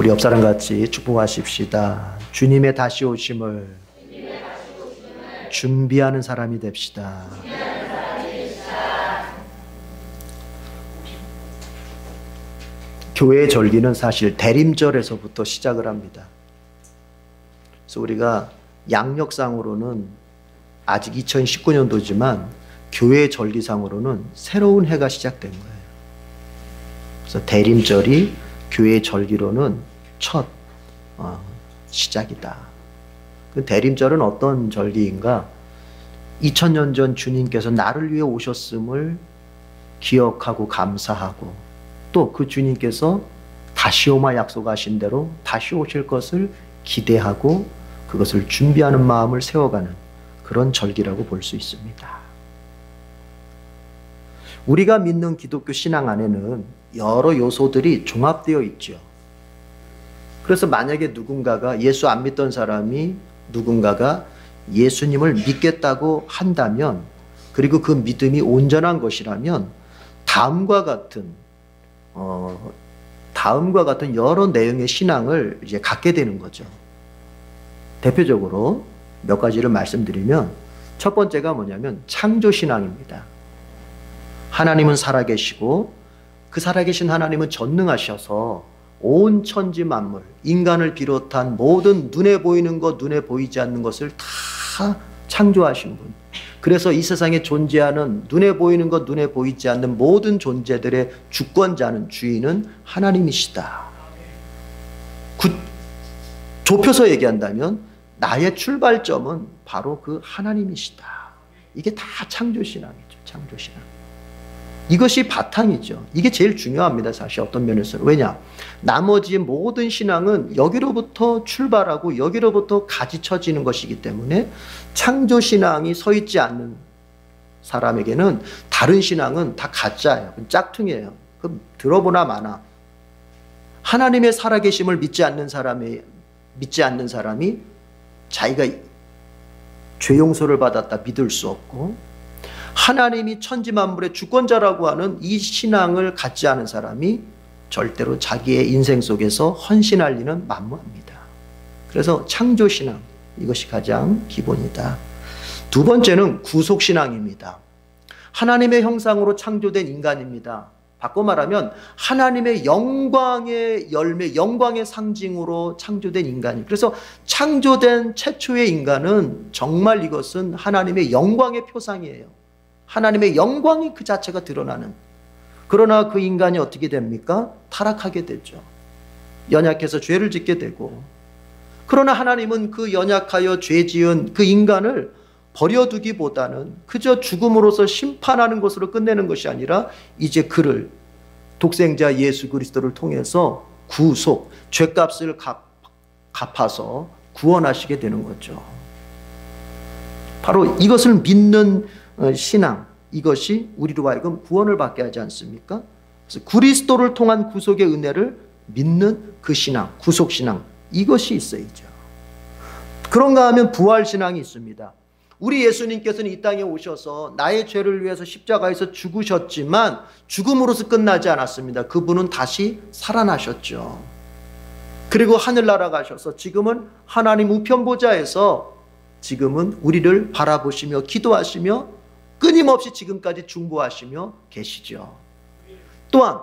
우리 옆 사람 같이 축복하십시다. 주님의 다시 오심을 준비하는 사람이 됩시다. 교회의 절기는 사실 대림절에서부터 시작을 합니다. 그래서 우리가 양력상으로는 아직 2019년도지만 교회의 절기상으로는 새로운 해가 시작된 거예요. 그래서 대림절이 교회의 절기로는 첫 시작이다. 그 대림절은 어떤 절기인가? 2000년 전 주님께서 나를 위해 오셨음을 기억하고 감사하고, 또 그 주님께서 다시 오마 약속하신 대로 다시 오실 것을 기대하고 그것을 준비하는 마음을 세워가는 그런 절기라고 볼 수 있습니다. 우리가 믿는 기독교 신앙 안에는 여러 요소들이 종합되어 있죠. 그래서 만약에 누군가가 예수 안 믿던 사람이 누군가가 예수님을 믿겠다고 한다면, 그리고 그 믿음이 온전한 것이라면 다음과 같은 여러 내용의 신앙을 이제 갖게 되는 거죠. 대표적으로 몇 가지를 말씀드리면, 첫 번째가 뭐냐면 창조신앙입니다. 하나님은 살아계시고 그 살아계신 하나님은 전능하셔서 온 천지 만물, 인간을 비롯한 모든 눈에 보이는 것, 눈에 보이지 않는 것을 다 창조하신 분. 그래서 이 세상에 존재하는 눈에 보이는 것, 눈에 보이지 않는 모든 존재들의 주권자는, 주인은 하나님이시다. 좁혀서 얘기한다면 나의 출발점은 바로 그 하나님이시다. 이게 다 창조신앙이죠. 창조신앙. 이것이 바탕이죠. 이게 제일 중요합니다. 사실 어떤 면에서는. 왜냐? 나머지 모든 신앙은 여기로부터 출발하고 여기로부터 가지쳐지는 것이기 때문에 창조신앙이 서 있지 않는 사람에게는 다른 신앙은 다 가짜예요. 짝퉁이에요. 그럼 들어보나 마나. 하나님의 살아계심을 믿지 않는 사람이 자기가 죄 용서를 받았다 믿을 수 없고, 하나님이 천지 만물의 주권자라고 하는 이 신앙을 갖지 않은 사람이 절대로 자기의 인생 속에서 헌신할 리는 만무합니다. 그래서 창조신앙, 이것이 가장 기본이다. 두 번째는 구속신앙입니다. 하나님의 형상으로 창조된 인간입니다. 바꿔 말하면 하나님의 영광의 열매, 영광의 상징으로 창조된 인간이. 그래서 창조된 최초의 인간은 정말 이것은 하나님의 영광의 표상이에요. 하나님의 영광이 그 자체가 드러나는. 그러나 그 인간이 어떻게 됩니까? 타락하게 되죠. 연약해서 죄를 짓게 되고. 그러나 하나님은 그 연약하여 죄 지은 그 인간을 버려두기보다는 그저 죽음으로써 심판하는 것으로 끝내는 것이 아니라 이제 그를, 독생자 예수 그리스도를 통해서 구속, 죄값을 갚아서 구원하시게 되는 거죠. 바로 이것을 믿는 신앙, 이것이 우리로 하여금 구원을 받게 하지 않습니까? 그래서 그리스도를 통한 구속의 은혜를 믿는 그 신앙, 구속신앙, 이것이 있어야죠. 그런가 하면 부활신앙이 있습니다. 우리 예수님께서는 이 땅에 오셔서 나의 죄를 위해서 십자가에서 죽으셨지만 죽음으로서 끝나지 않았습니다. 그분은 다시 살아나셨죠. 그리고 하늘나라 가셔서 지금은 하나님 우편 보좌에서 지금은 우리를 바라보시며 기도하시며 끊임없이 지금까지 중보하시며 계시죠. 또한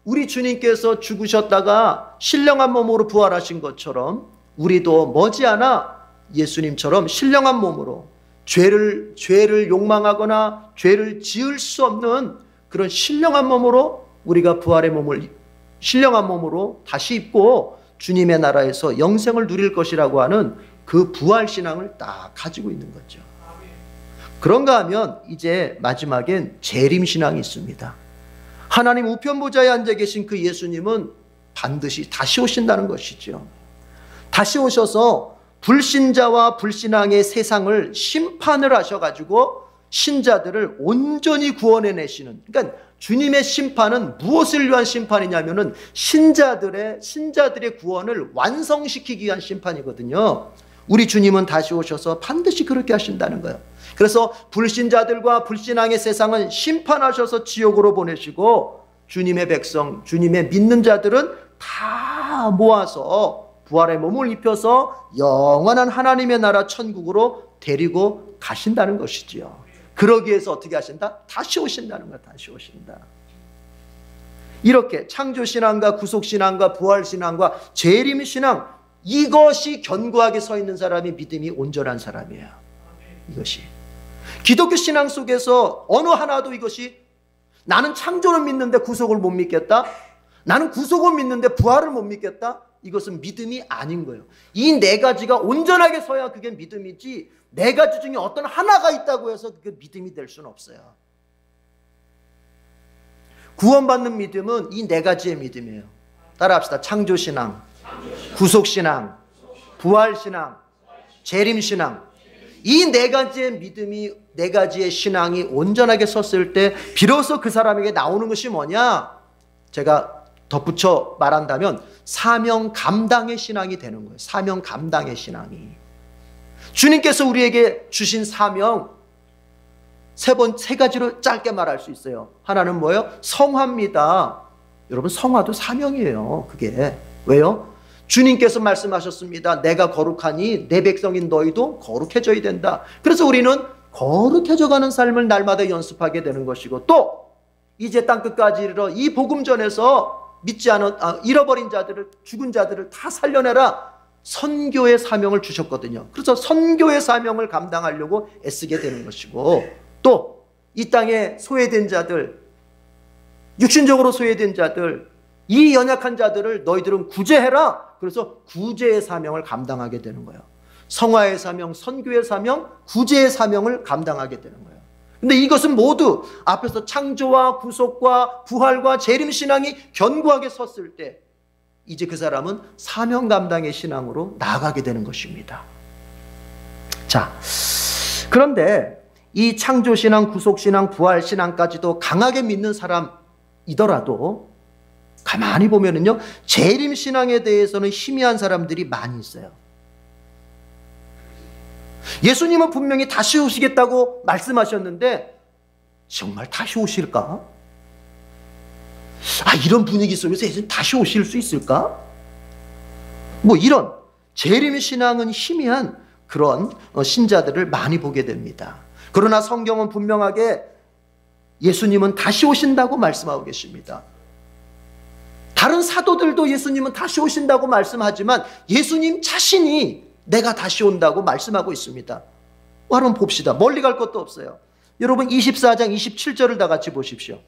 우리 주님께서 죽으셨다가 신령한 몸으로 부활하신 것처럼 우리도 머지않아 예수님처럼 신령한 몸으로 죄를 욕망하거나 죄를 지을 수 없는 그런 신령한 몸으로 우리가 부활의 몸을 신령한 몸으로 다시 입고 주님의 나라에서 영생을 누릴 것이라고 하는 그 부활신앙을 딱 가지고 있는 거죠. 그런가 하면 이제 마지막엔 재림신앙이 있습니다. 하나님 우편보좌에 앉아 계신 그 예수님은 반드시 다시 오신다는 것이죠. 다시 오셔서 불신자와 불신앙의 세상을 심판을 하셔가지고 신자들을 온전히 구원해내시는, 그러니까 주님의 심판은 무엇을 위한 심판이냐면은 신자들의 구원을 완성시키기 위한 심판이거든요. 우리 주님은 다시 오셔서 반드시 그렇게 하신다는 거예요. 그래서 불신자들과 불신앙의 세상은 심판하셔서 지옥으로 보내시고 주님의 백성, 주님의 믿는 자들은 다 다 모아서 부활의 몸을 입혀서 영원한 하나님의 나라 천국으로 데리고 가신다는 것이지요. 그러기 위해서 어떻게 하신다? 다시 오신다는 거야. 다시 오신다. 이렇게 창조신앙과 구속신앙과 부활신앙과 재림신앙, 이것이 견고하게 서 있는 사람이 믿음이 온전한 사람이에요. 이것이 기독교 신앙 속에서 어느 하나도 이것이 나는 창조는 믿는데 구속을 못 믿겠다, 나는 구속은 믿는데 부활을 못 믿겠다, 이것은 믿음이 아닌 거예요. 이 네 가지가 온전하게 서야 그게 믿음이지, 네 가지 중에 어떤 하나가 있다고 해서 그게 믿음이 될 수는 없어요. 구원받는 믿음은 이 네 가지의 믿음이에요. 따라합시다. 창조신앙, 구속신앙, 부활신앙, 재림신앙. 이 네 가지의 믿음이, 네 가지의 신앙이 온전하게 섰을 때 비로소 그 사람에게 나오는 것이 뭐냐? 제가 덧붙여 말한다면 사명 감당의 신앙이 되는 거예요. 사명 감당의 신앙이. 주님께서 우리에게 주신 사명 세 가지로 짧게 말할 수 있어요. 하나는 뭐예요? 성화입니다. 여러분, 성화도 사명이에요. 그게 왜요? 주님께서 말씀하셨습니다. 내가 거룩하니 내 백성인 너희도 거룩해져야 된다. 그래서 우리는 거룩해져가는 삶을 날마다 연습하게 되는 것이고, 또 이제 땅끝까지 이르러 이 복음 전에서 믿지 않은 잃어버린 자들을, 죽은 자들을 다 살려내라, 선교의 사명을 주셨거든요. 그래서 선교의 사명을 감당하려고 애쓰게 되는 것이고, 또 이 땅에 소외된 자들, 육신적으로 소외된 자들, 이 연약한 자들을 너희들은 구제해라. 그래서 구제의 사명을 감당하게 되는 거예요. 성화의 사명, 선교의 사명, 구제의 사명을 감당하게 되는 거예요. 근데 이것은 모두 앞에서 창조와 구속과 부활과 재림신앙이 견고하게 섰을 때 이제 그 사람은 사명 감당의 신앙으로 나아가게 되는 것입니다. 자, 그런데 이 창조신앙, 구속신앙, 부활신앙까지도 강하게 믿는 사람이더라도 가만히 보면은요, 재림신앙에 대해서는 희미한 사람들이 많이 있어요. 예수님은 분명히 다시 오시겠다고 말씀하셨는데 정말 다시 오실까? 이런 분위기 속에서 예수님 다시 오실 수 있을까? 뭐 이런 재림신앙은 희미한 그런 신자들을 많이 보게 됩니다. 그러나 성경은 분명하게 예수님은 다시 오신다고 말씀하고 계십니다. 다른 사도들도 예수님은 다시 오신다고 말씀하지만 예수님 자신이 내가 다시 온다고 말씀하고 있습니다. 한번 봅시다. 멀리 갈 것도 없어요. 여러분 24장 27절을 다 같이 보십시오.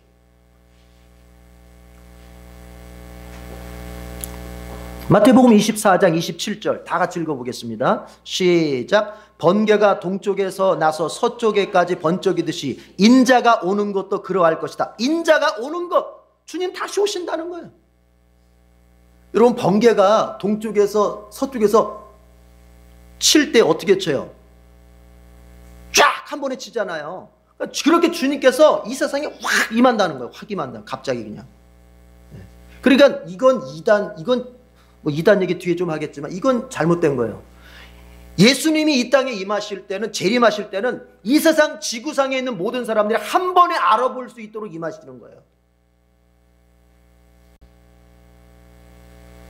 마태복음 24장 27절 다 같이 읽어보겠습니다. 시작. 번개가 동쪽에서 나서 서쪽에까지 번쩍이듯이 인자가 오는 것도 그러할 것이다. 인자가 오는 것, 주님 다시 오신다는 거예요. 여러분, 번개가 동쪽에서 서쪽에서 칠 때 어떻게 쳐요? 쫙 한 번에 치잖아요. 그렇게 주님께서 이 세상에 확 임한다는 거예요. 확 임한다. 갑자기 그냥. 그러니까 이건 2단 얘기 뒤에 좀 하겠지만 이건 잘못된 거예요. 예수님이 이 땅에 임하실 때는, 재림하실 때는 이 세상 지구상에 있는 모든 사람들이 한 번에 알아볼 수 있도록 임하시는 거예요.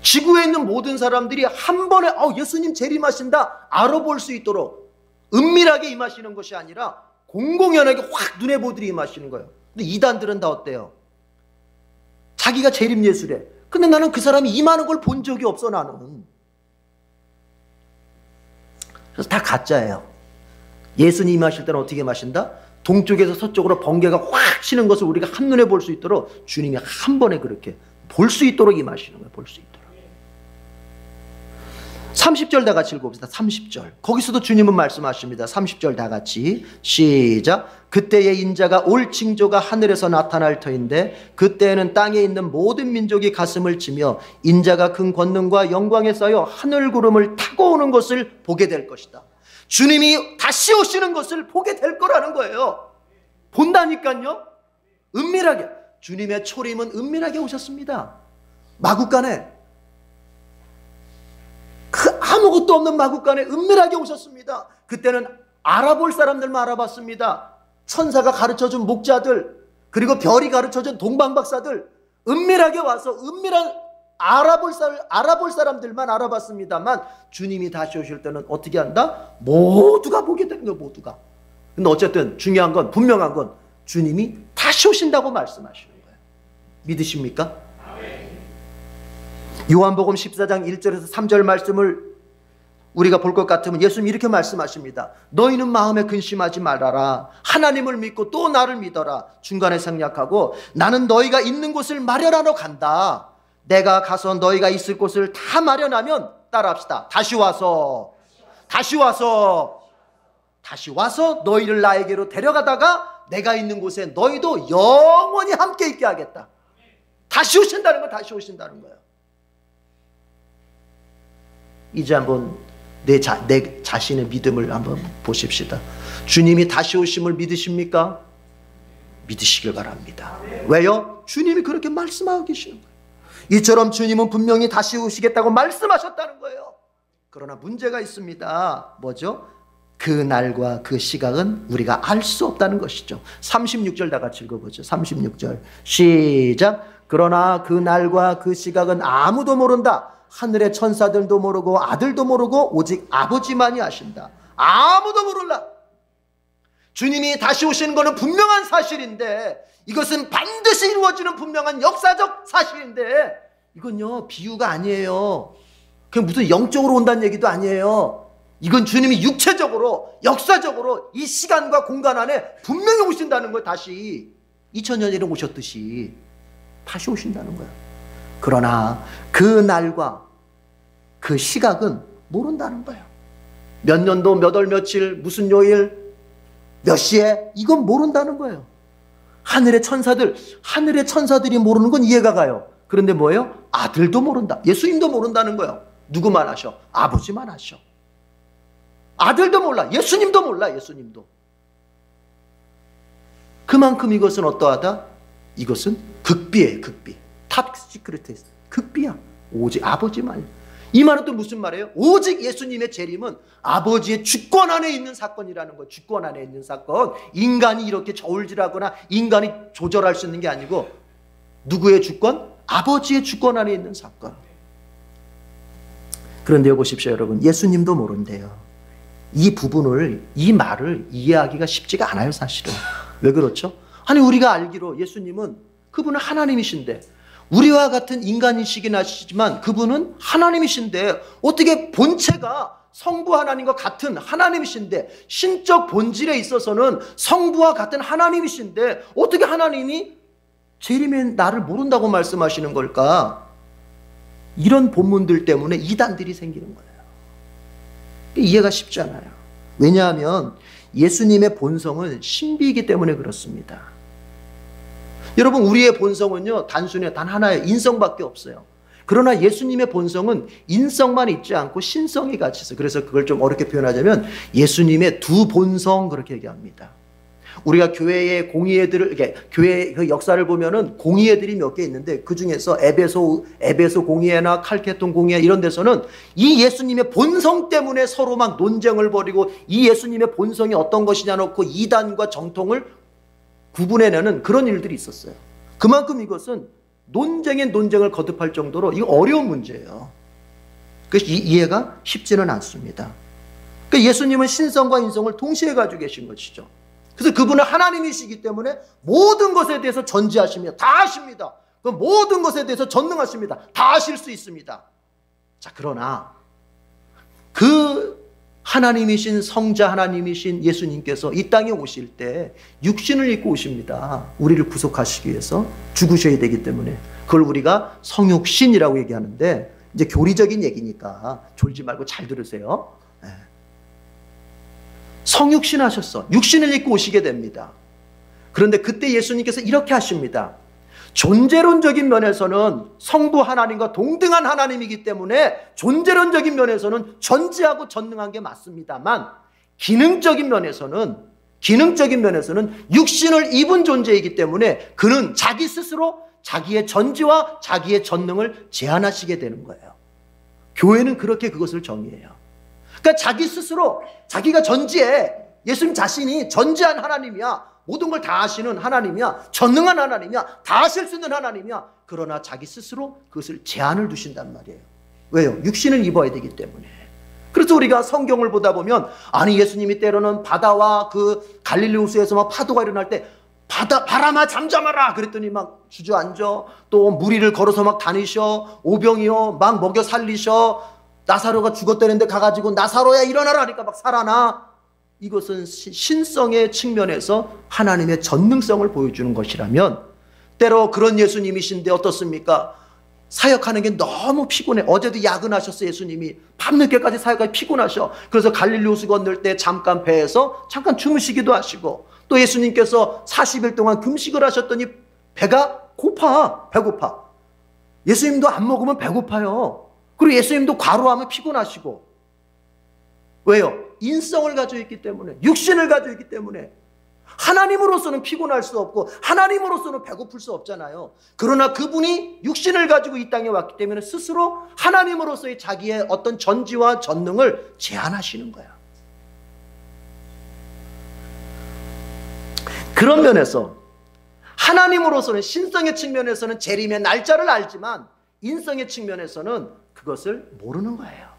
지구에 있는 모든 사람들이 한 번에 예수님 재림하신다 알아볼 수 있도록 은밀하게 임하시는 것이 아니라 공공연하게 확 눈에 보들이 임하시는 거예요. 근데 이단들은 다 어때요? 자기가 재림 예수래. 근데 나는 그 사람이 임하는 걸 본 적이 없어, 나는. 그래서 다 가짜예요. 예수님 임하실 때는 어떻게 임하신다? 동쪽에서 서쪽으로 번개가 확 치는 것을 우리가 한눈에 볼 수 있도록 주님이 한 번에 그렇게 볼 수 있도록 임하시는 거예요. 볼 수 있도록. 30절 다 같이 읽어봅시다. 30절. 거기서도 주님은 말씀하십니다. 30절 다 같이 시작. 그때의 인자가 올 징조가 하늘에서 나타날 터인데 그때에는 땅에 있는 모든 민족이 가슴을 치며 인자가 큰 권능과 영광에 쌓여 하늘 구름을 타고 오는 것을 보게 될 것이다. 주님이 다시 오시는 것을 보게 될 거라는 거예요. 본다니까요. 은밀하게. 주님의 초림은 은밀하게 오셨습니다. 마구간에, 그 아무것도 없는 마구간에 은밀하게 오셨습니다. 그때는 알아볼 사람들만 알아봤습니다. 천사가 가르쳐준 목자들, 그리고 별이 가르쳐준 동방박사들, 은밀하게 와서 은밀한 알아볼 사람들만 알아봤습니다만 주님이 다시 오실 때는 어떻게 한다? 모두가 보게 되는 거예요. 모두가. 근데 어쨌든 중요한 건, 분명한 건 주님이 다시 오신다고 말씀하시는 거예요. 믿으십니까? 요한복음 14장 1절에서 3절 말씀을 우리가 볼 것 같으면 예수님이 이렇게 말씀하십니다. 너희는 마음에 근심하지 말아라. 하나님을 믿고 또 나를 믿어라. 중간에 생략하고 나는 너희가 있는 곳을 마련하러 간다. 내가 가서 너희가 있을 곳을 다 마련하면 따라합시다. 다시 와서 너희를 나에게로 데려가다가 내가 있는 곳에 너희도 영원히 함께 있게 하겠다. 다시 오신다는 거예요. 이제 한번 내 자신의 믿음을 한번 보십시다. 주님이 다시 오심을 믿으십니까? 믿으시길 바랍니다. 왜요? 주님이 그렇게 말씀하고 계시는 거예요. 이처럼 주님은 분명히 다시 오시겠다고 말씀하셨다는 거예요. 그러나 문제가 있습니다. 뭐죠? 그 날과 그 시각은 우리가 알 수 없다는 것이죠. 36절 다 같이 읽어보죠. 36절 시작. 그러나 그 날과 그 시각은 아무도 모른다. 하늘의 천사들도 모르고 아들도 모르고 오직 아버지만이 아신다. 아무도 몰라. 주님이 다시 오시는 것은 분명한 사실인데, 이것은 반드시 이루어지는 분명한 역사적 사실인데, 이건요 비유가 아니에요. 그냥 무슨 영적으로 온다는 얘기도 아니에요. 이건 주님이 육체적으로 역사적으로 이 시간과 공간 안에 분명히 오신다는 거예요. 다시 2000년 전에 오셨듯이 다시 오신다는 거예요. 그러나 그 날과 그 시각은 모른다는 거예요. 몇 년도 몇 월 며칠 무슨 요일 몇 시에, 이건 모른다는 거예요. 하늘의 천사들이 모르는 건 이해가 가요. 그런데 뭐예요? 아들도 모른다. 예수님도 모른다는 거예요. 누구만 아셔? 아버지만 아셔. 아들도 몰라. 예수님도 몰라. 예수님도. 그만큼 이것은 어떠하다? 이것은 극비예요. 극비. 탑 시크릿. 극비야. 오직 아버지만. 이 말은 또 무슨 말이에요? 오직 예수님의 재림은 아버지의 주권 안에 있는 사건이라는 거예요. 주권 안에 있는 사건. 인간이 이렇게 저울질하거나 인간이 조절할 수 있는 게 아니고, 누구의 주권? 아버지의 주권 안에 있는 사건. 그런데 보십시오, 여러분. 예수님도 모른대요. 이 말을 이해하기가 쉽지가 않아요, 사실은. 왜 그렇죠? 아니, 우리가 알기로 예수님은, 그분은 하나님이신데, 우리와 같은 인간이시긴 하시지만 그분은 하나님이신데, 어떻게 본체가 성부 하나님과 같은 하나님이신데, 신적 본질에 있어서는 성부와 같은 하나님이신데 어떻게 하나님이 재림에 나를 모른다고 말씀하시는 걸까? 이런 본문들 때문에 이단들이 생기는 거예요. 이해가 쉽지 않아요. 왜냐하면 예수님의 본성은 신비이기 때문에 그렇습니다. 여러분, 우리의 본성은요 단순히 단 하나의 인성밖에 없어요. 그러나 예수님의 본성은 인성만 있지 않고 신성이 같이 있어요. 그래서 그걸 좀 어렵게 표현하자면 예수님의 두 본성, 그렇게 얘기합니다. 우리가 교회의 공의회들을, 교회 그 역사를 보면은 공의회들이 몇 개 있는데, 그 중에서 에베소 공의회나 칼케톤 공의회 이런 데서는 이 예수님의 본성 때문에 서로 막 논쟁을 벌이고, 이 예수님의 본성이 어떤 것이냐 놓고 이단과 정통을 구분해내는 그런 일들이 있었어요. 그만큼 이것은 논쟁에 논쟁을 거듭할 정도로 이거 어려운 문제예요. 그래서 이해가 쉽지는 않습니다. 그러니까 예수님은 신성과 인성을 동시에 가지고 계신 것이죠. 그래서 그분은 하나님이시기 때문에 모든 것에 대해서 전지하십니다. 다 아십니다. 그 모든 것에 대해서 전능하십니다. 다 아실 수 있습니다. 자, 그러나 그 하나님이신 성자 하나님이신 예수님께서 이 땅에 오실 때 육신을 입고 오십니다. 우리를 구속하시기 위해서 죽으셔야 되기 때문에 그걸 우리가 성육신이라고 얘기하는데, 이제 교리적인 얘기니까 졸지 말고 잘 들으세요. 성육신 하셨어. 육신을 입고 오시게 됩니다. 그런데 그때 예수님께서 이렇게 하십니다. 존재론적인 면에서는 성부 하나님과 동등한 하나님이기 때문에 존재론적인 면에서는 전지하고 전능한 게 맞습니다만, 기능적인 면에서는 육신을 입은 존재이기 때문에 그는 자기 스스로 자기의 전지와 자기의 전능을 제한하시게 되는 거예요. 교회는 그렇게 그것을 정의해요. 그러니까 자기 스스로 자기가 전지해. 예수님 자신이 전지한 하나님이야. 모든 걸 다 아시는 하나님이야. 전능한 하나님이야. 다 하실 수 있는 하나님이야. 그러나 자기 스스로 그것을 제한을 두신단 말이에요. 왜요? 육신을 입어야 되기 때문에. 그래서 우리가 성경을 보다 보면 아니 예수님이 때로는 바다와 그 갈릴리 호수에서 막 파도가 일어날 때 바람아 잠잠하라 그랬더니 막 주저앉아. 또 무리를 걸어서 막 다니셔. 오병이요 막 먹여 살리셔. 나사로가 죽었다는데 가가지고 나사로야 일어나라 하니까 막 살아나. 이것은 신성의 측면에서 하나님의 전능성을 보여주는 것이라면 때로 그런 예수님이신데 어떻습니까? 사역하는 게 너무 피곤해. 어제도 야근하셨어요. 예수님이 밤늦게까지 사역하기 피곤하셔. 그래서 갈릴리 호수 건널 때 잠깐 배에서 잠깐 주무시기도 하시고, 또 예수님께서 40일 동안 금식을 하셨더니 배가 배고파. 예수님도 안 먹으면 배고파요. 그리고 예수님도 과로하면 피곤하시고. 왜요? 인성을 가지고 있기 때문에, 육신을 가지고 있기 때문에. 하나님으로서는 피곤할 수 없고 하나님으로서는 배고플 수 없잖아요. 그러나 그분이 육신을 가지고 이 땅에 왔기 때문에 스스로 하나님으로서의 자기의 어떤 전지와 전능을 제한하시는 거예요. 그런 면에서 하나님으로서는 신성의 측면에서는 재림의 날짜를 알지만 인성의 측면에서는 그것을 모르는 거예요.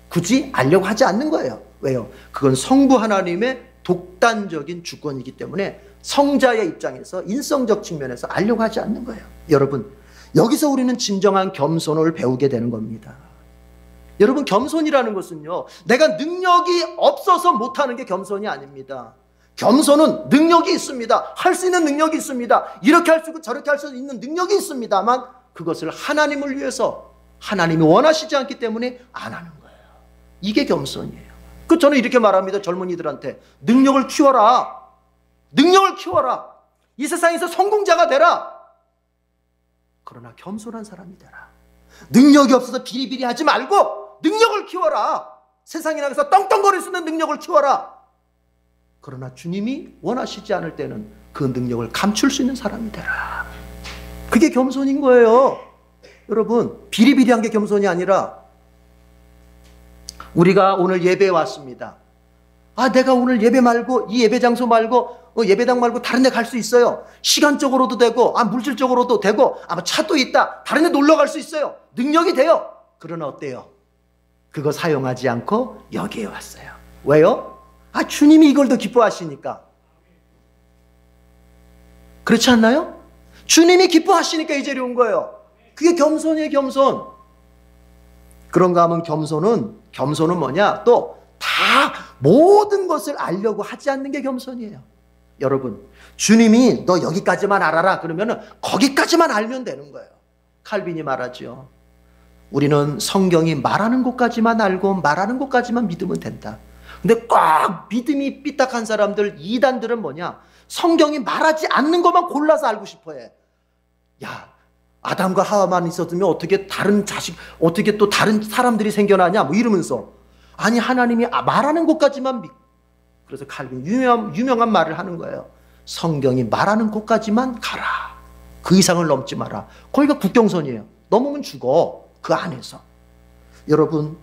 굳이 알려고 하지 않는 거예요. 왜요? 그건 성부 하나님의 독단적인 주권이기 때문에 성자의 입장에서 인성적 측면에서 알려고 하지 않는 거예요. 여러분, 여기서 우리는 진정한 겸손을 배우게 되는 겁니다. 여러분, 겸손이라는 것은요, 내가 능력이 없어서 못하는 게 겸손이 아닙니다. 겸손은 능력이 있습니다. 할 수 있는 능력이 있습니다. 이렇게 할 수 있고 저렇게 할 수 있는 능력이 있습니다만 그것을 하나님을 위해서 하나님이 원하시지 않기 때문에 안 하는 거예요. 이게 겸손이에요. 저는 이렇게 말합니다. 젊은이들한테 능력을 키워라. 능력을 키워라. 이 세상에서 성공자가 되라. 그러나 겸손한 사람이 되라. 능력이 없어서 비리비리하지 말고 능력을 키워라. 세상에 나가서 떵떵거릴 수 있는 능력을 키워라. 그러나 주님이 원하시지 않을 때는 그 능력을 감출 수 있는 사람이 되라. 그게 겸손인 거예요. 여러분, 비리비리한 게 겸손이 아니라 우리가 오늘 예배에 왔습니다. 내가 오늘 예배 말고 이 예배 장소 말고 예배당 말고 다른 데 갈 수 있어요. 시간적으로도 되고 물질적으로도 되고 차도 있다. 다른 데 놀러 갈 수 있어요. 능력이 돼요. 그러나 어때요? 그거 사용하지 않고 여기에 왔어요. 왜요? 주님이 이걸 더 기뻐하시니까. 그렇지 않나요? 주님이 기뻐하시니까 이 자리에 온 거예요. 그게 겸손이에요. 겸손. 그런가 하면 겸손은 뭐냐? 또 다 모든 것을 알려고 하지 않는 게 겸손이에요. 여러분, 주님이 너 여기까지만 알아라 그러면 거기까지만 알면 되는 거예요. 칼빈이 말하죠. 우리는 성경이 말하는 것까지만 알고 말하는 것까지만 믿으면 된다. 근데 꽉 믿음이 삐딱한 사람들, 이단들은 뭐냐? 성경이 말하지 않는 것만 골라서 알고 싶어해. 야, 아담과 하와만 있었으면 어떻게 어떻게 또 다른 사람들이 생겨나냐? 이러면서. 아니, 하나님이 말하는 것까지만 믿고. 그래서 칼빈 유명한 말을 하는 거예요. 성경이 말하는 것까지만 가라. 그 이상을 넘지 마라. 거기가 국경선이에요. 넘으면 죽어. 그 안에서. 여러분,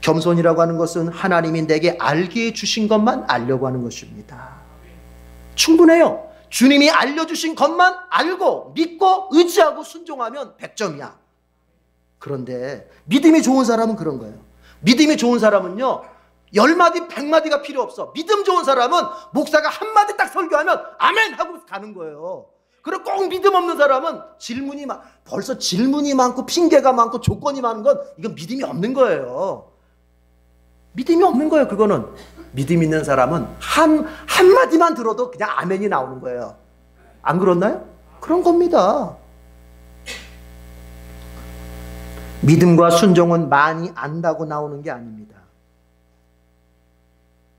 겸손이라고 하는 것은 하나님이 내게 알게 해주신 것만 알려고 하는 것입니다. 충분해요. 주님이 알려주신 것만 알고 믿고 의지하고 순종하면 100점이야. 그런데 믿음이 좋은 사람은 그런 거예요. 믿음이 좋은 사람은요, 10마디 100마디가 필요 없어. 믿음 좋은 사람은 목사가 한마디 딱 설교하면 아멘 하고 가는 거예요. 그리고 꼭 믿음 없는 사람은 벌써 질문이 많고 핑계가 많고 조건이 많은 건 이건 믿음이 없는 거예요. 믿음이 없는 거예요. 그거는. 믿음 있는 사람은 한마디만 들어도 그냥 아멘이 나오는 거예요. 안 그렇나요? 그런 겁니다. 믿음과 순종은 많이 안다고 나오는 게 아닙니다.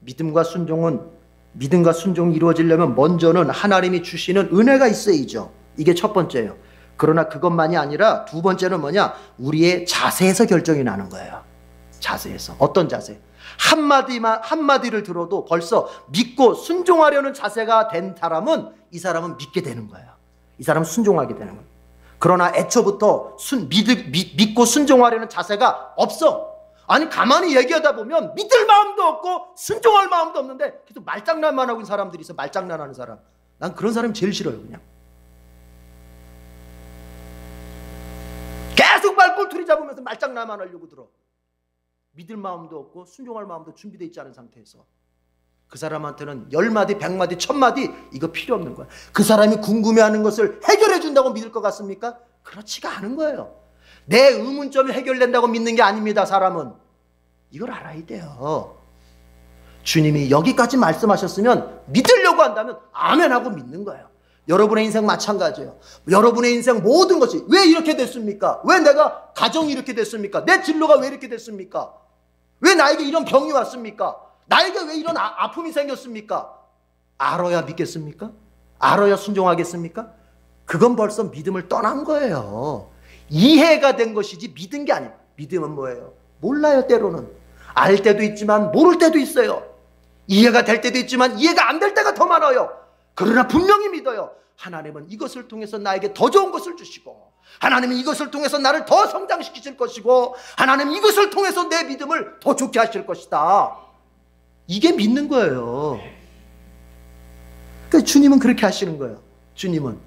믿음과 순종이 이루어지려면 먼저는 하나님이 주시는 은혜가 있어야죠. 이게 첫 번째예요. 그러나 그것만이 아니라 두 번째는 뭐냐? 우리의 자세에서 결정이 나는 거예요. 자세에서. 어떤 자세? 한마디를 들어도 벌써 믿고 순종하려는 자세가 된 사람은 이 사람은 믿게 되는 거예요. 이 사람은 순종하게 되는 거예요. 그러나 애초부터 믿고 순종하려는 자세가 없어. 아니 가만히 얘기하다 보면 믿을 마음도 없고 순종할 마음도 없는데 계속 말장난만 하고 있는 사람들이 있어. 말장난하는 사람. 난 그런 사람이 제일 싫어요. 그냥 계속 말꼬투리 잡으면서 말장난만 하려고 들어. 믿을 마음도 없고 순종할 마음도 준비되어 있지 않은 상태에서 그 사람한테는 10마디 100마디 1000마디 이거 필요 없는 거야. 그 사람이 궁금해하는 것을 해결해 준다고 믿을 것 같습니까? 그렇지가 않은 거예요. 내 의문점이 해결된다고 믿는 게 아닙니다. 사람은 이걸 알아야 돼요. 주님이 여기까지 말씀하셨으면 믿으려고 한다면 아멘 하고 믿는 거예요. 여러분의 인생 마찬가지예요. 여러분의 인생 모든 것이 왜 이렇게 됐습니까? 왜 내가 가정이 이렇게 됐습니까? 내 진로가 왜 이렇게 됐습니까? 왜 나에게 이런 병이 왔습니까? 나에게 왜 이런 아픔이 생겼습니까? 알아야 믿겠습니까? 알아야 순종하겠습니까? 그건 벌써 믿음을 떠난 거예요. 이해가 된 것이지 믿은 게 아니에요. 믿음은 뭐예요? 몰라요. 때로는 알 때도 있지만 모를 때도 있어요. 이해가 될 때도 있지만 이해가 안 될 때가 더 많아요. 그러나 분명히 믿어요. 하나님은 이것을 통해서 나에게 더 좋은 것을 주시고, 하나님은 이것을 통해서 나를 더 성장시키실 것이고, 하나님은 이것을 통해서 내 믿음을 더 좋게 하실 것이다. 이게 믿는 거예요. 그러니까 주님은 그렇게 하시는 거예요. 주님은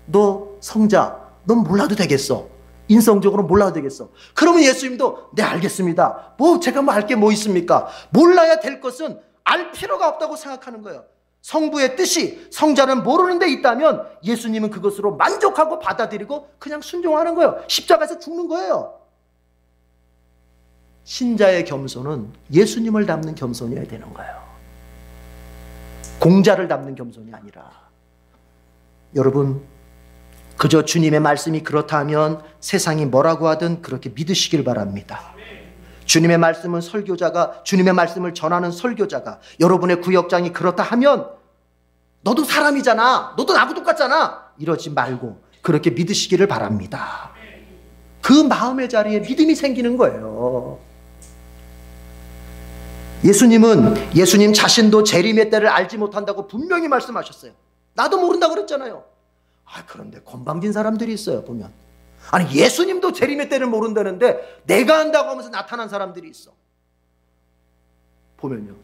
너 성자, 넌 몰라도 되겠어. 인성적으로 몰라도 되겠어. 그러면 예수님도 네 알겠습니다. 제가 알 게 뭐 있습니까? 몰라야 될 것은 알 필요가 없다고 생각하는 거예요. 성부의 뜻이 성자는 모르는 데 있다면 예수님은 그것으로 만족하고 받아들이고 그냥 순종하는 거예요. 십자가에서 죽는 거예요. 신자의 겸손은 예수님을 닮는 겸손이어야 되는 거예요. 공자를 닮는 겸손이 아니라. 여러분, 그저 주님의 말씀이 그렇다면 세상이 뭐라고 하든 그렇게 믿으시길 바랍니다. 주님의 말씀은 설교자가, 주님의 말씀을 전하는 설교자가 여러분의 구역장이 그렇다 하면 너도 사람이잖아, 너도 나하고 똑같잖아, 이러지 말고 그렇게 믿으시기를 바랍니다. 그 마음의 자리에 믿음이 생기는 거예요. 예수님 자신도 재림의 때를 알지 못한다고 분명히 말씀하셨어요. 나도 모른다고 그랬잖아요. 그런데 건방진 사람들이 있어요. 보면 아니 예수님도 재림의 때를 모른다는데 내가 안다고 하면서 나타난 사람들이 있어. 보면요,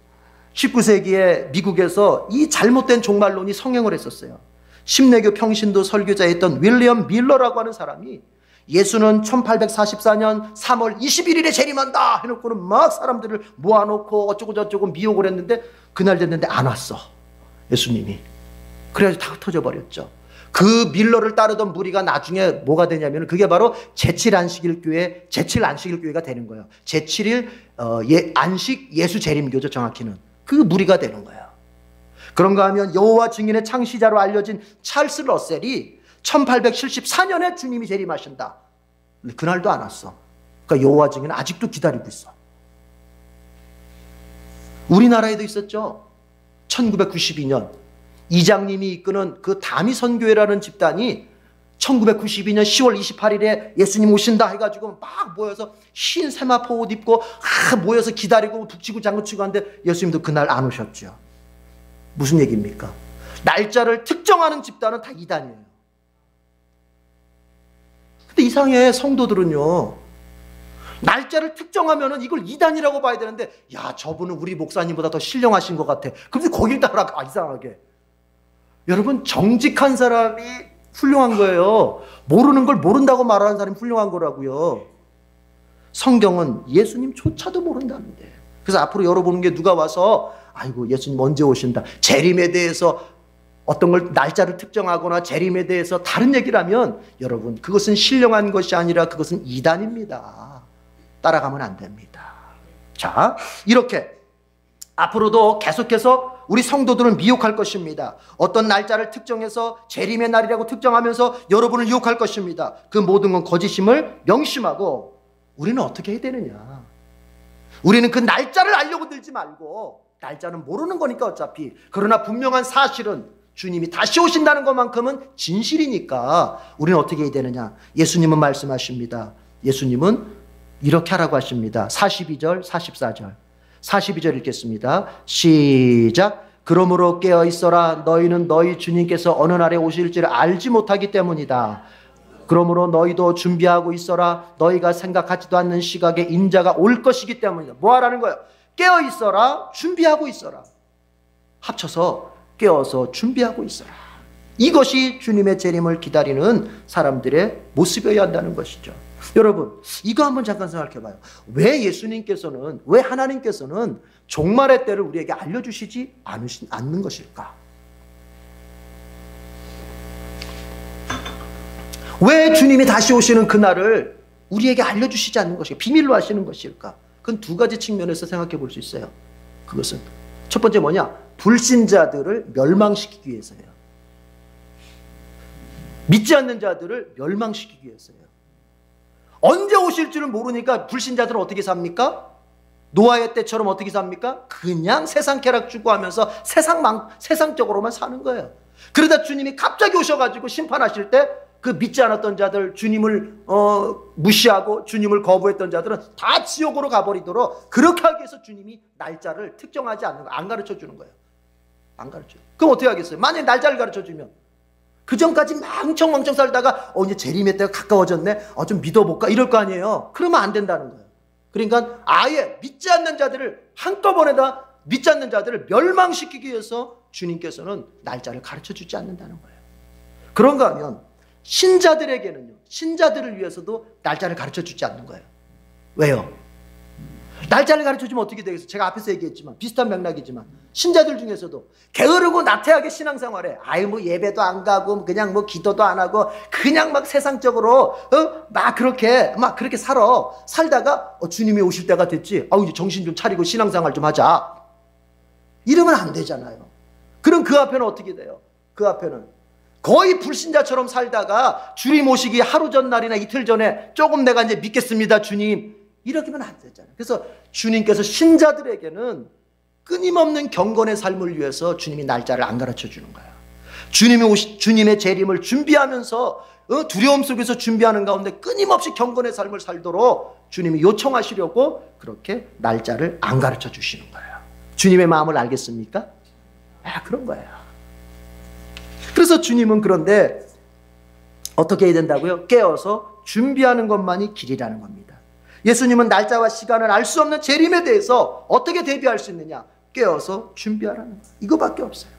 19세기에 미국에서 이 잘못된 종말론이 성행을 했었어요. 심내교 평신도 설교자였던 윌리엄 밀러라고 하는 사람이 예수는 1844년 3월 21일에 재림한다 해놓고는 막 사람들을 모아놓고 어쩌고 저쩌고 미혹을 했는데 그날 됐는데 안 왔어, 예수님이. 그래가지고 다 흩어져 그 밀러를 따르던 무리가 나중에 뭐가 되냐면 그게 바로 제7 안식일교회가 되는 거예요. 제7일 안식 예수 재림교죠. 정확히는 그 무리가 되는 거예요. 그런가 하면 여호와 증인의 창시자로 알려진 찰스 러셀이 1874년에 주님이 재림하신다. 그날도 안 왔어. 그러니까 여호와 증인은 아직도 기다리고 있어. 우리나라에도 있었죠. 1992년 이장님이 이끄는 그 다미선교회라는 집단이 1992년 10월 28일에 예수님 오신다 해가지고 막 모여서 흰 세마포 옷 입고 모여서 기다리고 북치고 장구치고 하는데 예수님도 그날 안 오셨죠. 무슨 얘기입니까? 날짜를 특정하는 집단은 다 이단이에요. 근데 이상해. 성도들은요, 날짜를 특정하면은 이걸 이단이라고 봐야 되는데, 야, 저분은 우리 목사님보다 더 신령하신 것 같아. 그런데 거길 따라가. 이상하게. 여러분, 정직한 사람이 훌륭한 거예요. 모르는 걸 모른다고 말하는 사람이 훌륭한 거라고요. 성경은 예수님조차도 모른다는데. 그래서 앞으로 열어보는 게 누가 와서 아이고 예수님 언제 오신다, 재림에 대해서 어떤 걸 날짜를 특정하거나 재림에 대해서 다른 얘기를 하면 여러분, 그것은 신령한 것이 아니라 그것은 이단입니다. 따라가면 안 됩니다. 자, 이렇게 앞으로도 계속해서 우리 성도들은 미혹할 것입니다. 어떤 날짜를 특정해서 재림의 날이라고 특정하면서 여러분을 유혹할 것입니다. 그 모든 건 거짓임을 명심하고 우리는 어떻게 해야 되느냐. 우리는 그 날짜를 알려고 들지 말고, 날짜는 모르는 거니까 어차피. 그러나 분명한 사실은 주님이 다시 오신다는 것만큼은 진실이니까 우리는 어떻게 해야 되느냐. 예수님은 말씀하십니다. 예수님은 이렇게 하라고 하십니다. 42절 44절 42절 읽겠습니다. 시작. 그러므로 깨어 있어라. 너희는 너희 주님께서 어느 날에 오실지를 알지 못하기 때문이다. 그러므로 너희도 준비하고 있어라. 너희가 생각하지도 않는 시각에 인자가 올 것이기 때문이다. 뭐 하라는 거예요? 깨어 있어라. 준비하고 있어라. 합쳐서 깨어서 준비하고 있어라. 이것이 주님의 재림을 기다리는 사람들의 모습이어야 한다는 것이죠. 여러분, 이거 한번 잠깐 생각해 봐요. 왜 예수님께서는, 왜 하나님께서는 종말의 때를 우리에게 알려주시지 않는 것일까? 왜 주님이 다시 오시는 그날을 우리에게 알려주시지 않는 것일까? 비밀로 하시는 것일까? 그건 두 가지 측면에서 생각해 볼 수 있어요. 그것은 첫 번째 뭐냐? 불신자들을 멸망시키기 위해서예요. 믿지 않는 자들을 멸망시키기 위해서예요. 언제 오실 줄을 모르니까 불신자들은 어떻게 삽니까? 노아의 때처럼 어떻게 삽니까? 그냥 세상 쾌락 추구하면서 세상적으로만 사는 거예요. 그러다 주님이 갑자기 오셔가지고 심판하실 때 그 믿지 않았던 자들, 주님을 무시하고 주님을 거부했던 자들은 다 지옥으로 가버리도록 그렇게 하기 위해서 주님이 날짜를 특정하지 않는 거예요. 안 가르쳐 주는 거예요. 안 가르쳐요. 그럼 어떻게 하겠어요? 만약에 날짜를 가르쳐 주면 그 전까지 망청망청 살다가 이제 재림의 때가 가까워졌네. 좀 믿어볼까? 이럴 거 아니에요. 그러면 안 된다는 거예요. 그러니까 아예 믿지 않는 자들을 한꺼번에다 믿지 않는 자들을 멸망시키기 위해서 주님께서는 날짜를 가르쳐 주지 않는다는 거예요. 그런가 하면 신자들에게는요, 신자들을 위해서도 날짜를 가르쳐 주지 않는 거예요. 왜요? 날짜를 가르쳐 주면 어떻게 되겠어요? 제가 앞에서 얘기했지만 비슷한 맥락이지만 신자들 중에서도 게으르고 나태하게 신앙생활해. 뭐 예배도 안 가고 그냥 뭐 기도도 안 하고 그냥 막 세상적으로 막 그렇게 살다가 주님이 오실 때가 됐지. 이제 정신 좀 차리고 신앙생활 좀 하자. 이러면 안 되잖아요. 그럼 그 앞에는 어떻게 돼요? 그 앞에는 거의 불신자처럼 살다가 주님 오시기 하루 전날이나 이틀 전에 조금 내가 이제 믿겠습니다 주님, 이러기면 안 되잖아요. 그래서 주님께서 신자들에게는 끊임없는 경건의 삶을 위해서 주님이 날짜를 안 가르쳐 주는 거예요. 주님의 재림을 준비하면서 두려움 속에서 준비하는 가운데 끊임없이 경건의 삶을 살도록 주님이 요청하시려고 그렇게 날짜를 안 가르쳐 주시는 거예요. 주님의 마음을 알겠습니까? 그런 거예요. 그래서 주님은 그런데 어떻게 해야 된다고요? 깨어서 준비하는 것만이 길이라는 겁니다. 예수님은 날짜와 시간을 알 수 없는 재림에 대해서 어떻게 대비할 수 있느냐? 깨어서 준비하라는 거예요. 이거밖에 없어요.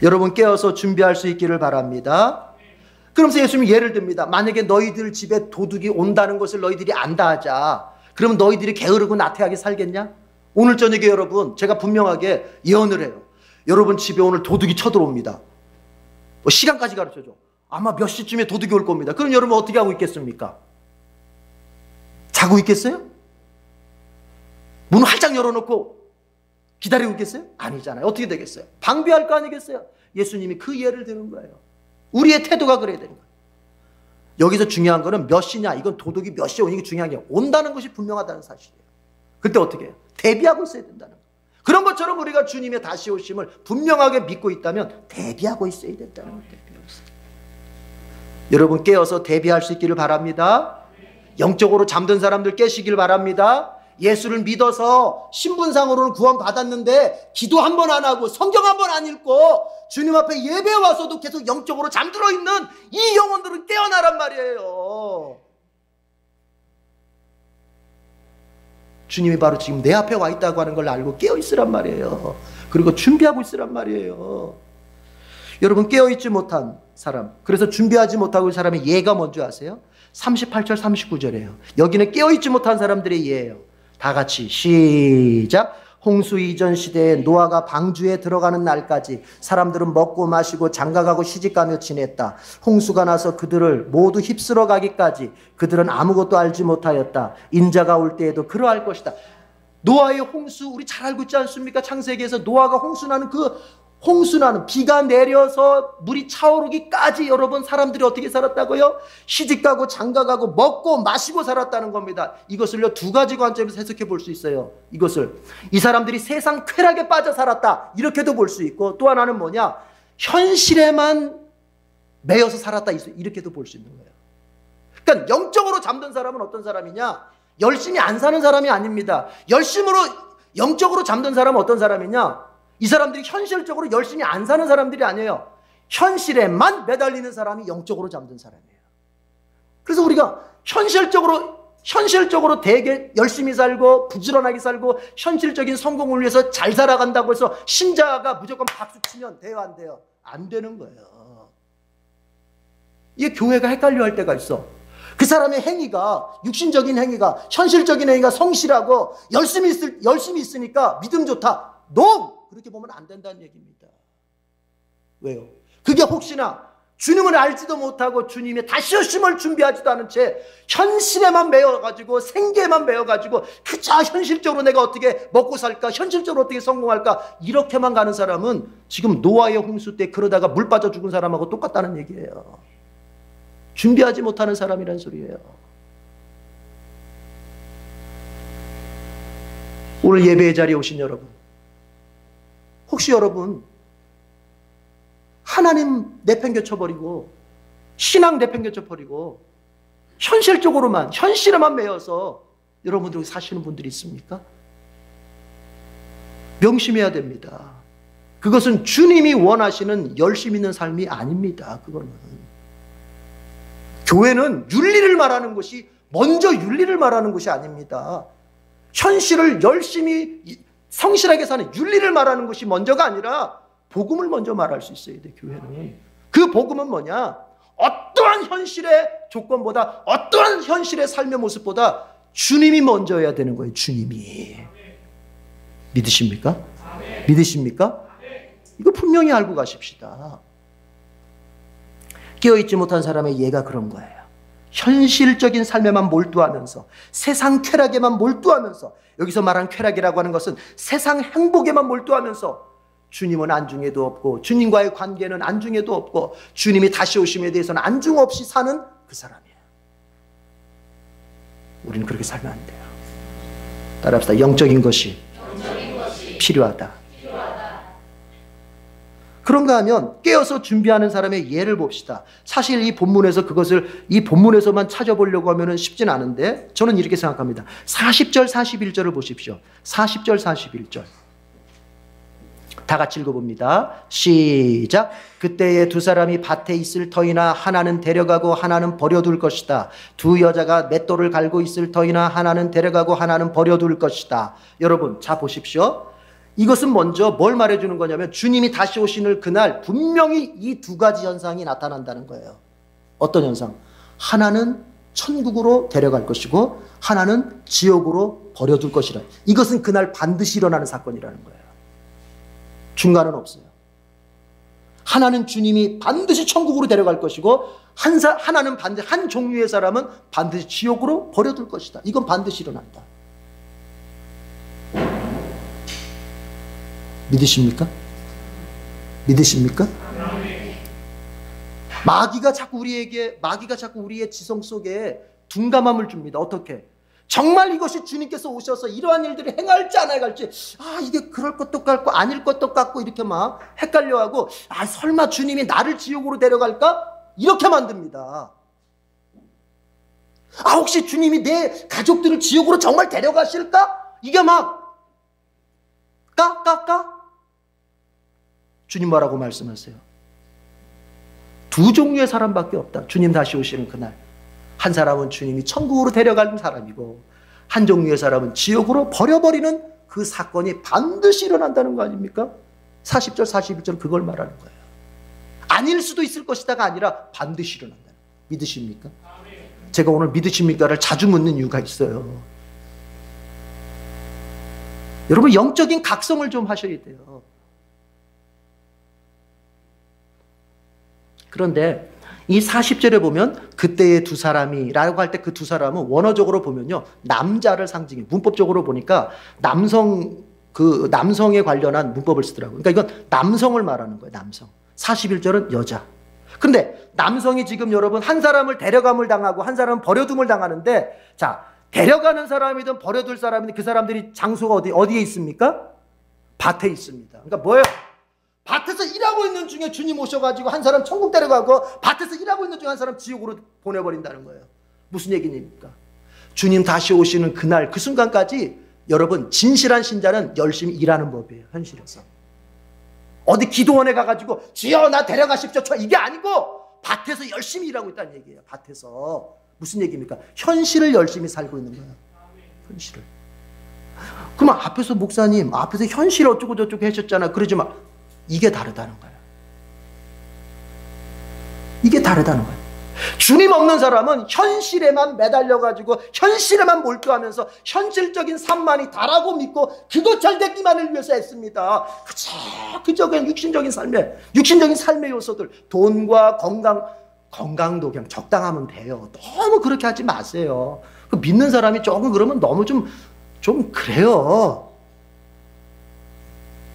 여러분, 깨어서 준비할 수 있기를 바랍니다. 그러면서 예수님이 예를 듭니다. 만약에 너희들 집에 도둑이 온다는 것을 너희들이 안다 하자. 그러면 너희들이 게으르고 나태하게 살겠냐? 오늘 저녁에 여러분, 제가 분명하게 예언을 해요. 여러분 집에 오늘 도둑이 쳐들어옵니다. 시간까지 가르쳐줘. 아마 몇 시쯤에 도둑이 올 겁니다. 그럼 여러분 어떻게 하고 있겠습니까? 자고 있겠어요? 문을 활짝 열어놓고 기다리고 있겠어요? 아니잖아요. 어떻게 되겠어요? 방비할 거 아니겠어요? 예수님이 그 예를 드는 거예요. 우리의 태도가 그래야 되는 거예요. 여기서 중요한 거는 몇 시냐, 이건 도둑이 몇 시에 오는 게 중요한 게 온다는 것이 분명하다는 사실이에요. 그때 어떻게 해요? 대비하고 있어야 된다는 거예요. 그런 것처럼 우리가 주님의 다시 오심을 분명하게 믿고 있다면 대비하고 있어야 된다는 거예요. 여러분, 깨어서 대비할 수 있기를 바랍니다. 영적으로 잠든 사람들 깨시길 바랍니다. 예수를 믿어서 신분상으로는 구원 받았는데 기도 한 번 안 하고 성경 한 번 안 읽고 주님 앞에 예배 와서도 계속 영적으로 잠들어 있는 이 영혼들은 깨어나란 말이에요. 주님이 바로 지금 내 앞에 와 있다고 하는 걸 알고 깨어 있으란 말이에요. 그리고 준비하고 있으란 말이에요. 여러분, 깨어 있지 못한 사람, 그래서 준비하지 못하고 있는 사람의 예가 뭔지 아세요? 38절 39절이에요. 여기는 깨어 있지 못한 사람들의 예예요. 다 같이 시작. 홍수 이전 시대에 노아가 방주에 들어가는 날까지 사람들은 먹고 마시고 장가가고 시집가며 지냈다. 홍수가 나서 그들을 모두 휩쓸어 가기까지 그들은 아무것도 알지 못하였다. 인자가 올 때에도 그러할 것이다. 노아의 홍수, 우리 잘 알고 있지 않습니까? 창세기에서 노아가 홍수나는 홍수나는 비가 내려서 물이 차오르기까지 여러분 사람들이 어떻게 살았다고요? 시집가고 장가가고 먹고 마시고 살았다는 겁니다. 이것을요, 두 가지 관점에서 해석해 볼 수 있어요. 이것을 이 사람들이 세상 쾌락에 빠져 살았다, 이렇게도 볼 수 있고, 또 하나는 뭐냐, 현실에만 매여서 살았다, 이렇게도 볼 수 있는 거예요. 그러니까 영적으로 잠든 사람은 어떤 사람이냐? 열심히 안 사는 사람이 아닙니다. 열심으로 영적으로 잠든 사람은 어떤 사람이냐? 이 사람들이 현실적으로 열심히 안 사는 사람들이 아니에요. 현실에만 매달리는 사람이 영적으로 잠든 사람이에요. 그래서 우리가 현실적으로 되게 열심히 살고 부지런하게 살고 현실적인 성공을 위해서 잘 살아간다고 해서 신자가 무조건 박수 치면 돼요, 안 돼요? 안 되는 거예요. 이게 교회가 헷갈려 할 때가 있어. 그 사람의 행위가, 육신적인 행위가, 현실적인 행위가 성실하고 열심히 있으니까 믿음 좋다. NO! 그렇게 보면 안 된다는 얘기입니다. 왜요? 그게 혹시나 주님을 알지도 못하고 주님의 다시 오심을 준비하지도 않은 채 현실에만 매여가지고 생계에만 매여가지고 그저 현실적으로 내가 어떻게 먹고 살까, 현실적으로 어떻게 성공할까, 이렇게만 가는 사람은 지금 노아의 홍수 때 그러다가 물 빠져 죽은 사람하고 똑같다는 얘기예요. 준비하지 못하는 사람이란 소리예요. 오늘 예배의 자리에 오신 여러분, 혹시 여러분 하나님 내팽개쳐버리고 신앙 내팽개쳐버리고 현실에만 매여서 여러분들이 사시는 분들이 있습니까? 명심해야 됩니다. 그것은 주님이 원하시는 열심 있는 삶이 아닙니다. 그거는 교회는 윤리를 말하는 것이, 먼저 윤리를 말하는 것이 아닙니다. 현실을 열심히 성실하게 사는 윤리를 말하는 것이 먼저가 아니라 복음을 먼저 말할 수 있어야 돼. 교회는 그 복음은 뭐냐, 어떠한 현실의 조건보다, 어떠한 현실의 삶의 모습보다 주님이 먼저여야 되는 거예요. 주님이. 믿으십니까? 믿으십니까? 이거 분명히 알고 가십시다. 깨어있지 못한 사람의 예가 그런 거예요. 현실적인 삶에만 몰두하면서, 세상 쾌락에만 몰두하면서, 여기서 말한 쾌락이라고 하는 것은 세상 행복에만 몰두하면서 주님은 안중에도 없고 주님과의 관계는 안중에도 없고 주님이 다시 오심에 대해서는 안중 없이 사는 그 사람이에요. 우리는 그렇게 살면 안 돼요. 따라합시다. 영적인 것이 필요하다. 그런가 하면 깨어서 준비하는 사람의 예를 봅시다. 사실 이 본문에서만 찾아보려고 하면 쉽진 않은데 저는 이렇게 생각합니다. 40절 41절을 보십시오. 40절 41절 다 같이 읽어봅니다. 시작. 그때에 두 사람이 밭에 있을 터이나 하나는 데려가고 하나는 버려둘 것이다. 두 여자가 맷돌을 갈고 있을 터이나 하나는 데려가고 하나는 버려둘 것이다. 여러분 자 보십시오. 이것은 먼저 뭘 말해주는 거냐면 주님이 다시 오시는 그날 분명히 이 두 가지 현상이 나타난다는 거예요. 어떤 현상? 하나는 천국으로 데려갈 것이고 하나는 지옥으로 버려둘 것이라. 이것은 그날 반드시 일어나는 사건이라는 거예요. 중간은 없어요. 하나는 주님이 반드시 천국으로 데려갈 것이고 하나는 반드시, 한 종류의 사람은 반드시 지옥으로 버려둘 것이다. 이건 반드시 일어난다. 믿으십니까? 믿으십니까? 마귀가 자꾸 우리의 지성 속에 둔감함을 줍니다. 어떻게? 정말 이것이 주님께서 오셔서 이러한 일들을 행할지 안 행할지, 이게 그럴 것도 같고 아닐 것도 같고 이렇게 막 헷갈려하고, 설마 주님이 나를 지옥으로 데려갈까? 이렇게 만듭니다. 혹시 주님이 내 가족들을 지옥으로 정말 데려가실까? 이게 막 주님 뭐라고 말씀하세요? 두 종류의 사람밖에 없다. 주님 다시 오시는 그날. 한 사람은 주님이 천국으로 데려가는 사람이고 한 종류의 사람은 지옥으로 버려버리는 그 사건이 반드시 일어난다는 거 아닙니까? 40절 41절 그걸 말하는 거예요. 아닐 수도 있을 것이다가 아니라 반드시 일어난다. 믿으십니까? 제가 오늘 믿으십니까를 자주 묻는 이유가 있어요. 여러분 영적인 각성을 좀 하셔야 돼요. 그런데 이 40절에 보면 그때의 두 사람이라고 할 때 그 두 사람은 원어적으로 보면요 남자를 상징해. 문법적으로 보니까 남성에 관련한 문법을 쓰더라고요. 그러니까 이건 남성을 말하는 거예요. 남성. 41절은 여자. 근데 남성이 지금 여러분 한 사람을 데려감을 당하고 한 사람은 버려둠을 당하는데, 자 데려가는 사람이든 버려둘 사람이든 그 사람들이 장소가 어디에 있습니까? 밭에 있습니다. 그러니까 뭐예요? 밭에서 일하고 있는 중에 주님 오셔가지고 한 사람 천국 데려가고 밭에서 일하고 있는 중에 한 사람 지옥으로 보내버린다는 거예요. 무슨 얘기입니까? 주님 다시 오시는 그날 그 순간까지 여러분 진실한 신자는 열심히 일하는 법이에요. 현실에서. 어디 기도원에 가가지고 주여 나 데려가십시오. 이게 아니고 밭에서 열심히 일하고 있다는 얘기예요. 밭에서 무슨 얘기입니까? 현실을 열심히 살고 있는 거예요. 현실을. 그러면 앞에서 목사님, 앞에서 현실 어쩌고 저쩌고 하셨잖아. 그러지만 이게 다르다는 거예요. 이게 다르다는 거예요. 주님 없는 사람은 현실에만 매달려가지고 현실에만 몰두하면서 현실적인 삶만이 다라고 믿고 그것 잘 되기만을 위해서 애씁니다. 그저 그냥 육신적인 삶의 요소들, 돈과 건강도 그냥 적당하면 돼요. 너무 그렇게 하지 마세요. 믿는 사람이 조금 그러면 너무 좀 그래요.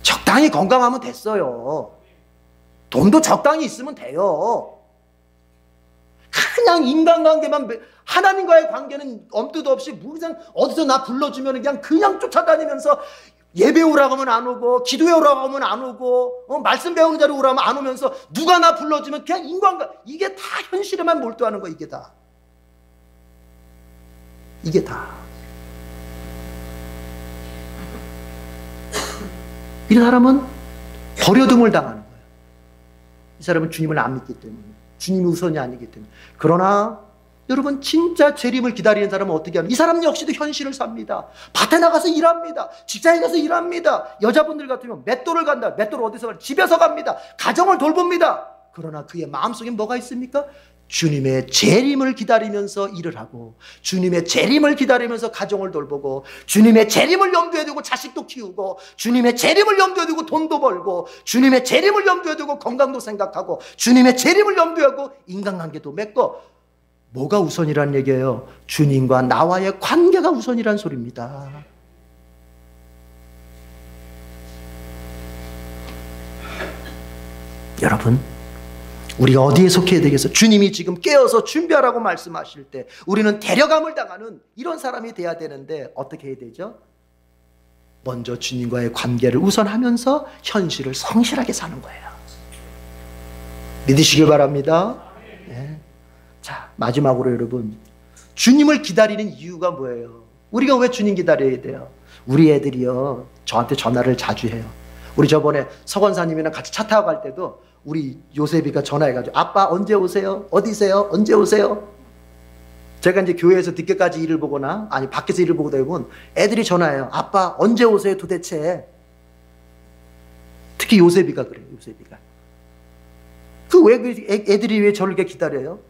적당히 건강하면 됐어요. 돈도 적당히 있으면 돼요. 그냥 인간관계만, 하나님과의 관계는 엄두도 없이 그냥 어디서 나 불러주면 그냥 쫓아다니면서 예배 오라고 하면 안 오고, 기도회 오라고 하면 안 오고, 말씀 배우는 자리 오라고 하면 안 오면서 누가 나 불러주면 그냥 이게 다 현실에만 몰두하는 거. 이게 다 이 사람은 버려둠을 당하는 거예요. 이 사람은 주님을 안 믿기 때문에, 주님이 우선이 아니기 때문에. 그러나 여러분, 진짜 재림을 기다리는 사람은 어떻게 합니까? 이 사람 역시도 현실을 삽니다. 밭에 나가서 일합니다. 직장에 가서 일합니다. 여자분들 같으면 맷돌을 간다. 맷돌 어디서 가요? 집에서 갑니다. 가정을 돌봅니다. 그러나 그의 마음속에 뭐가 있습니까? 주님의 재림을 기다리면서 일을 하고, 주님의 재림을 기다리면서 가정을 돌보고, 주님의 재림을 염두에 두고 자식도 키우고, 주님의 재림을 염두에 두고 돈도 벌고, 주님의 재림을 염두에 두고 건강도 생각하고, 주님의 재림을 염두에 두고 인간관계도 맺고. 뭐가 우선이란 얘기예요? 주님과 나와의 관계가 우선이란 소리입니다. 여러분, 우리가 어디에 속해야 되겠어? 주님이 지금 깨어서 준비하라고 말씀하실 때 우리는 데려감을 당하는 이런 사람이 돼야 되는데 어떻게 해야 되죠? 먼저 주님과의 관계를 우선하면서 현실을 성실하게 사는 거예요. 믿으시길 바랍니다. 네. 자, 마지막으로 여러분, 주님을 기다리는 이유가 뭐예요? 우리가 왜 주님 기다려야 돼요? 우리 애들이요, 저한테 전화를 자주 해요. 우리 저번에 서건사님이랑 같이 차 타고 갈 때도 우리 요셉이가 전화해가지고, 아빠 언제 오세요? 어디세요? 언제 오세요? 제가 이제 교회에서 늦게까지 일을 보거나 아니 밖에서 일을 보고 다니면 애들이 전화해요. 아빠 언제 오세요 도대체? 특히 요셉이가 그래요. 요셉이가. 애들이 왜 저를 이렇게 기다려요?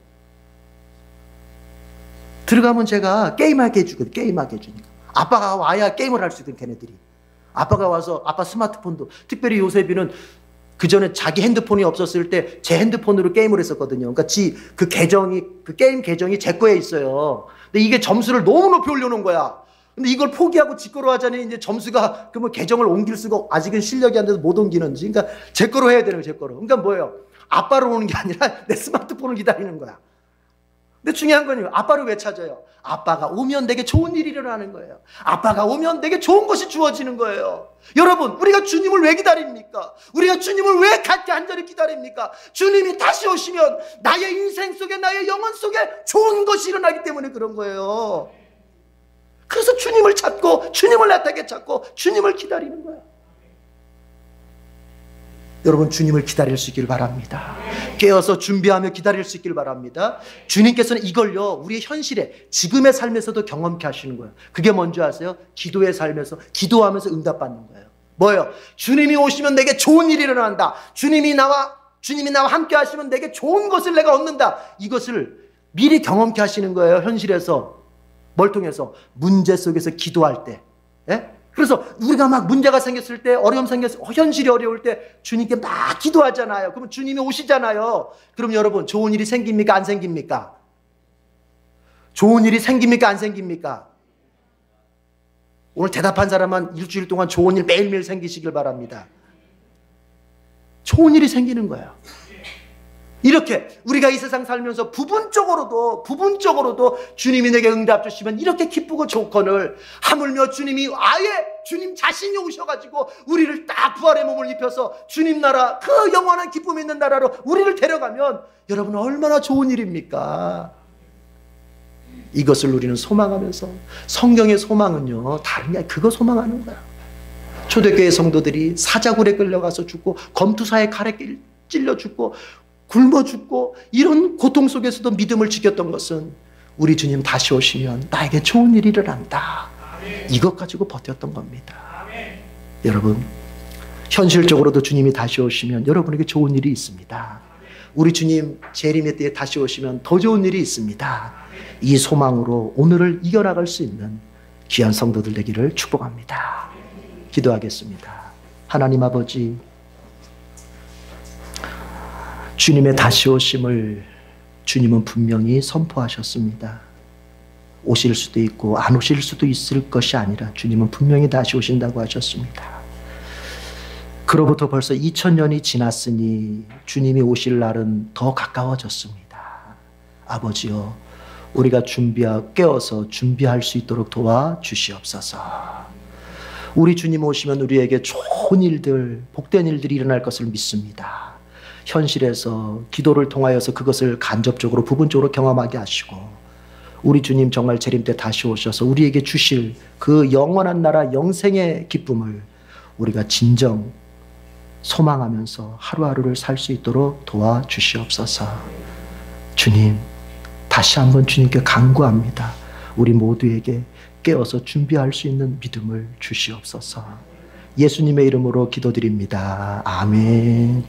들어가면 제가 게임하게 해주거든요. 게임하게 해주니까. 아빠가 와야 게임을 할 수 있거든, 걔네들이. 아빠가 와서, 아빠 스마트폰도, 특별히 요셉이는 그 전에 자기 핸드폰이 없었을 때 제 핸드폰으로 게임을 했었거든요. 그러니까 그 게임 계정이 제 거에 있어요. 근데 이게 점수를 너무 높이 올려놓은 거야. 근데 이걸 포기하고 지 거로 하자니 이제 점수가, 그러면 계정을 옮길 수가, 아직은 실력이 안 돼서 못 옮기는지. 그러니까 제 거로 해야 되는 거예요, 제 거로. 그러니까 뭐예요? 아빠로 오는 게 아니라 내 스마트폰을 기다리는 거야. 근데 중요한 건 아빠를 왜 찾아요? 아빠가 오면 내게 좋은 일이 일어나는 거예요. 아빠가 오면 내게 좋은 것이 주어지는 거예요. 여러분, 우리가 주님을 왜 기다립니까? 우리가 주님을 왜 간절히 기다립니까? 주님이 다시 오시면 나의 인생 속에, 나의 영혼 속에 좋은 것이 일어나기 때문에 그런 거예요. 그래서 주님을 찾고, 주님을 나타나게 찾고, 주님을 기다리는 거야. 여러분, 주님을 기다릴 수 있길 바랍니다. 깨어서 준비하며 기다릴 수 있길 바랍니다. 주님께서는 이걸요, 우리의 현실에, 지금의 삶에서도 경험케 하시는 거예요. 그게 뭔지 아세요? 기도의 삶에서, 기도하면서 응답받는 거예요. 뭐예요? 주님이 오시면 내게 좋은 일이 일어난다. 주님이 나와 함께 하시면 내게 좋은 것을 내가 얻는다. 이것을 미리 경험케 하시는 거예요. 현실에서. 뭘 통해서? 문제 속에서 기도할 때. 예? 그래서 우리가 막 문제가 생겼을 때, 어려움 생겼을 때, 현실이 어려울 때 주님께 막 기도하잖아요. 그러면 주님이 오시잖아요. 그럼 여러분, 좋은 일이 생깁니까? 안 생깁니까? 좋은 일이 생깁니까? 안 생깁니까? 오늘 대답한 사람은 일주일 동안 좋은 일 매일매일 생기시길 바랍니다. 좋은 일이 생기는 거예요. 이렇게 우리가 이 세상 살면서 부분적으로도 주님이 내게 응답 주시면 이렇게 기쁘고 좋거늘, 하물며 주님이 아예 주님 자신이 오셔가지고 우리를 딱 부활의 몸을 입혀서 주님 나라, 그 영원한 기쁨 있는 나라로 우리를 데려가면 여러분 얼마나 좋은 일입니까? 이것을 우리는 소망하면서, 성경의 소망은요 다른 게 아니라 그거 소망하는 거야. 초대교회 성도들이 사자굴에 끌려가서 죽고, 검투사의 칼에 찔려 죽고, 굶어 죽고, 이런 고통 속에서도 믿음을 지켰던 것은 우리 주님 다시 오시면 나에게 좋은 일이 일어난다. 이것 가지고 버텼던 겁니다. 여러분, 현실적으로도 주님이 다시 오시면 여러분에게 좋은 일이 있습니다. 우리 주님 재림의 때에 다시 오시면 더 좋은 일이 있습니다. 이 소망으로 오늘을 이겨나갈 수 있는 귀한 성도들 되기를 축복합니다. 기도하겠습니다. 하나님 아버지, 주님의 다시 오심을 주님은 분명히 선포하셨습니다. 오실 수도 있고 안 오실 수도 있을 것이 아니라 주님은 분명히 다시 오신다고 하셨습니다. 그로부터 벌써 2000년이 지났으니 주님이 오실 날은 더 가까워졌습니다. 아버지여, 우리가 깨어서 준비할 수 있도록 도와주시옵소서. 우리 주님 오시면 우리에게 좋은 일들, 복된 일들이 일어날 것을 믿습니다. 현실에서 기도를 통하여서 그것을 간접적으로 부분적으로 경험하게 하시고, 우리 주님 정말 재림 때 다시 오셔서 우리에게 주실 그 영원한 나라 영생의 기쁨을 우리가 진정 소망하면서 하루하루를 살 수 있도록 도와주시옵소서. 주님, 다시 한번 주님께 간구합니다. 우리 모두에게 깨어서 준비할 수 있는 믿음을 주시옵소서. 예수님의 이름으로 기도드립니다. 아멘.